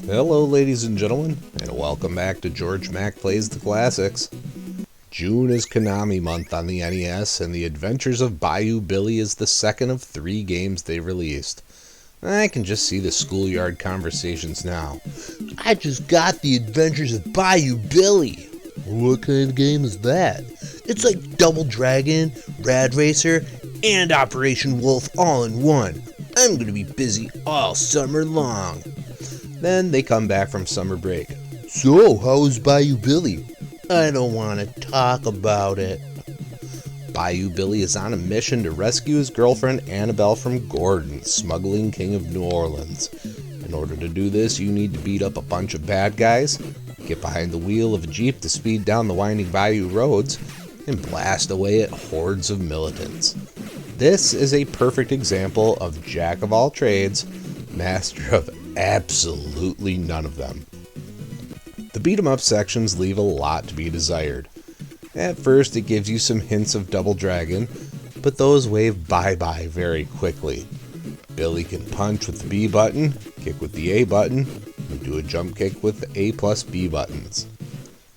Hello ladies and gentlemen, and welcome back to Georg Mack Plays the Classics. June is Konami month on the NES, and The Adventures of Bayou Billy is the second of 3 games they released. I can just see the schoolyard conversations now. I just got The Adventures of Bayou Billy. What kind of game is that? It's like Double Dragon, Rad Racer, and Operation Wolf all in one. I'm gonna be busy all summer long. Then they come back from summer break. So, how's Bayou Billy? I don't want to talk about it. Bayou Billy is on a mission to rescue his girlfriend Annabelle from Gordon, smuggling king of New Orleans. In order to do this, you need to beat up a bunch of bad guys, get behind the wheel of a Jeep to speed down the winding Bayou roads, and blast away at hordes of militants. This is a perfect example of jack of all trades, master of absolutely none of them. The beat-em-up sections leave a lot to be desired. At first it gives you some hints of Double Dragon, but those wave bye-bye very quickly. Billy can punch with the B button, kick with the A button, and do a jump kick with the A plus B buttons.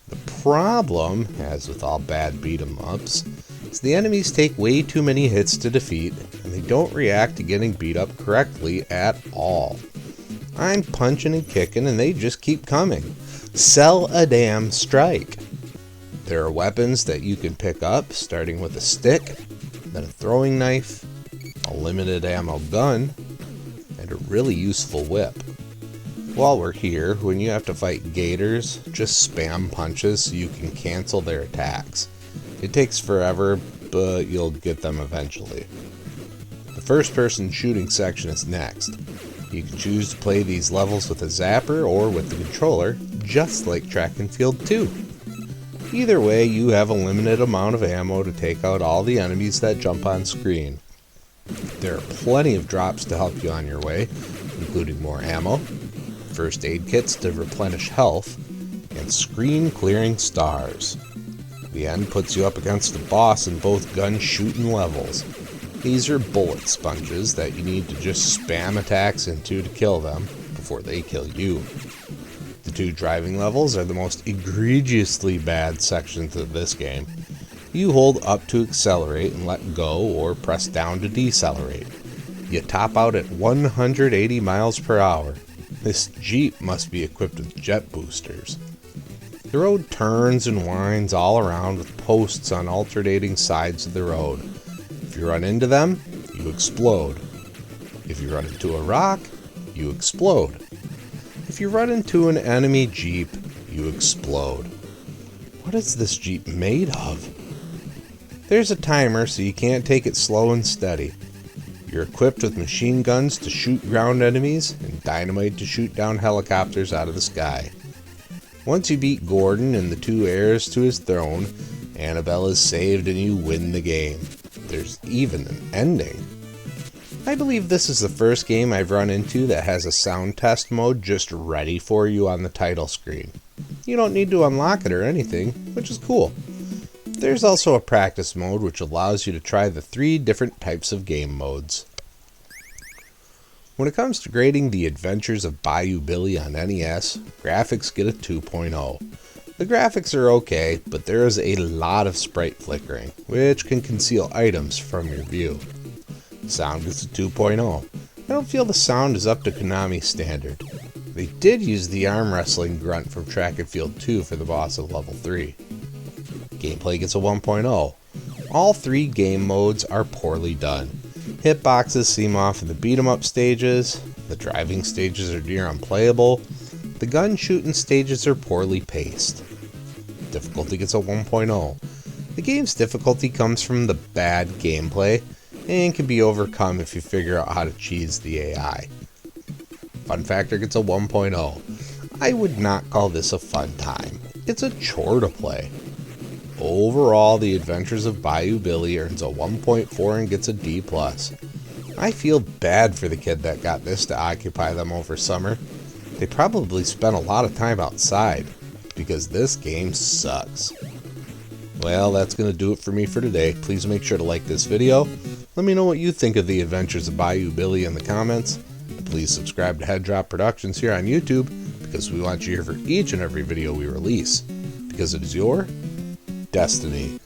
The problem, as with all bad beat-em-ups, is the enemies take way too many hits to defeat, and they don't react to getting beat up correctly at all. I'm punching and kicking and they just keep coming. Sell a damn strike. There are weapons that you can pick up, starting with a stick, then a throwing knife, a limited ammo gun, and a really useful whip. While we're here, when you have to fight gators, just spam punches so you can cancel their attacks. It takes forever, but you'll get them eventually. The first person shooting section is next. You can choose to play these levels with a zapper or with the controller, just like Track and Field 2. Either way, you have a limited amount of ammo to take out all the enemies that jump on screen. There are plenty of drops to help you on your way, including more ammo, first aid kits to replenish health, and screen clearing stars. The end puts you up against a boss in both gun shooting levels. These are bullet sponges that you need to just spam attacks into to kill them before they kill you. The 2 driving levels are the most egregiously bad sections of this game. You hold up to accelerate and let go, or press down to decelerate. You top out at 180 miles per hour. This Jeep must be equipped with jet boosters. The road turns and winds all around with posts on alternating sides of the road. If you run into them, you explode. If you run into a rock, you explode. If you run into an enemy Jeep, you explode. What is this Jeep made of? There's a timer, so you can't take it slow and steady. You're equipped with machine guns to shoot ground enemies and dynamite to shoot down helicopters out of the sky. Once you beat Gordon and the 2 heirs to his throne, Annabelle is saved and you win the game. There's even an ending. I believe this is the first game I've run into that has a sound test mode just ready for you on the title screen. You don't need to unlock it or anything, which is cool. There's also a practice mode which allows you to try the 3 different types of game modes. When it comes to grading The Adventures of Bayou Billy on NES, graphics get a 2.0. The graphics are okay, but there is a lot of sprite flickering, which can conceal items from your view. Sound gets a 2.0. I don't feel the sound is up to Konami standard. They did use the arm wrestling grunt from Track and Field 2 for the boss of level 3. Gameplay gets a 1.0. All 3 game modes are poorly done. Hitboxes seem off in the beat-em-up stages, the driving stages are near unplayable, the gun shooting stages are poorly paced. Difficulty gets a 1.0. The game's difficulty comes from the bad gameplay and can be overcome if you figure out how to cheese the AI. Fun factor gets a 1.0. I would not call this a fun time. It's a chore to play. Overall, The Adventures of Bayou Billy earns a 1.4 and gets a D+. I feel bad for the kid that got this to occupy them over summer. They probably spent a lot of time outside, because this game sucks. Well, that's going to do it for me for today. Please make sure to like this video. Let me know what you think of The Adventures of Bayou Billy in the comments. And please subscribe to Head Drop Productions here on YouTube, because we want you here for each and every video we release, because it is your destiny.